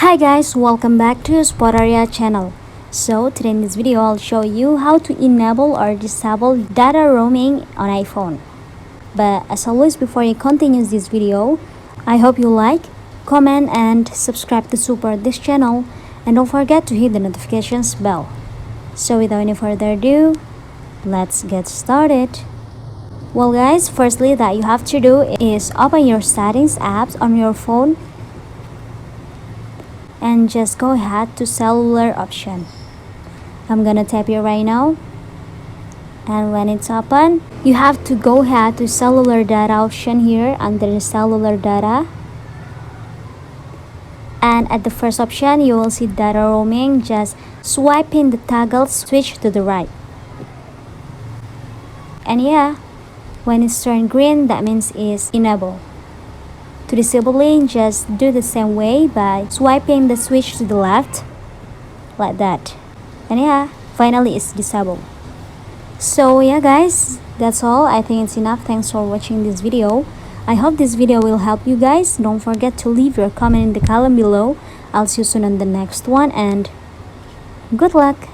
Hi guys, welcome back to Spotaria channel. So today in this video I'll show you how to enable or disable data roaming on iPhone. But as always, before you continue this video, I hope you like, comment and subscribe to support this channel, and don't forget to hit the notifications bell. So without any further ado, let's get started. Well guys, firstly that you have to do is open your settings apps on your phone and just go ahead to cellular option. I'm gonna tap it right now, and when it's open you have to go ahead to cellular data option here under the cellular data, and at the first option you will see data roaming. Just swiping the toggle switch to the right, and yeah, when it's turned green that means it's enabled. To disabling, just do the same way by swiping the switch to the left, like that. And yeah, finally it's disabled. So yeah guys, that's all. I think it's enough. Thanks for watching this video. I hope this video will help you guys. Don't forget to leave your comment in the column below. I'll see you soon on the next one, and good luck.